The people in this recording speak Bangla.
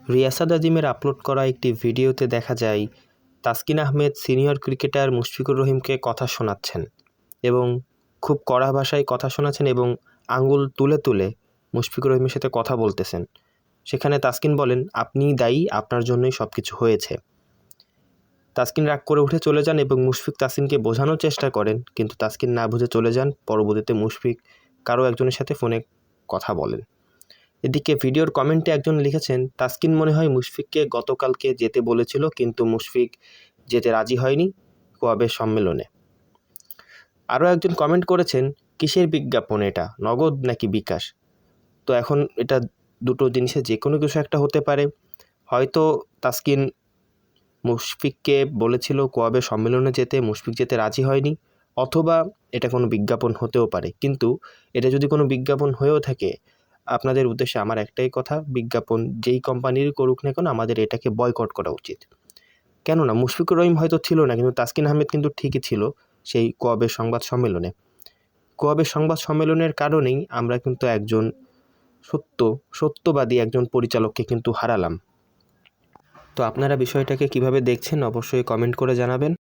রিয়াসাত আজিমের আপলোড করা একটি ভিডিওতে দেখা যায় তাসকিন আহমেদ সিনিয়র ক্রিকেটার মুশফিকুর রহিমকে কথা শোনাচ্ছেন এবং খুব কড়া ভাষায় কথা শোনাচ্ছেন এবং আঙুল তুলে তুলে মুশফিকুর রহিমের সাথে কথা বলতেছেন। সেখানে তাসকিন বলেন, আপনিই দায়ী, আপনার জন্যই সব কিছু হয়েছে। তাসকিন রাগ করে উঠে চলে যান এবং মুশফিক তাসকিনকে বোঝানোর চেষ্টা করেন, কিন্তু তাসকিন না বুঝে চলে যান। পরবর্তীতে মুশফিক কারো একজনের সাথে ফোনে কথা বলেন। এদিকে ভিডিওর কমেন্টে একজন লিখেছেন, তাসকিন মনে হয় মুশফিককে গতকালকে যেতে বলেছিল, কিন্তু মুশফিক যেতে রাজি হয়নি কোয়াবের সম্মেলনে। আরও একজন কমেন্ট করেছেন, কিসের বিজ্ঞাপন এটা, নগদ নাকি বিকাশ? তো এখন এটা দুটো জিনিসে যে কোনো কিছু একটা হতে পারে। হয়তো তাসকিন মুশফিককে বলেছিল কোয়াবের সম্মেলনে যেতে, মুশফিক যেতে রাজি হয়নি, অথবা এটা কোনো বিজ্ঞাপন হতেও পারে। কিন্তু এটা যদি কোনো বিজ্ঞাপন হয়েও থাকে, আপনাদের উদ্দেশ্যে আমার একটাই কথা, বিজ্ঞাপন যেই কোম্পানির করুক না কেন, আমাদের এটাকে বয়কট করা উচিত। কেননা মুশফিকুর রহিম হয়তো ছিল না, কিন্তু তাসকিন আহমেদ কিন্তু ঠিকই ছিল সেই কোয়াবের সংবাদ সম্মেলনে। কোয়াবের সংবাদ সম্মেলনের কারণেই আমরা কিন্তু একজন সত্যবাদী একজন পরিচালককে কিন্তু হারালাম। তো আপনারা বিষয়টাকে কিভাবে দেখছেন অবশ্যই কমেন্ট করে জানাবেন।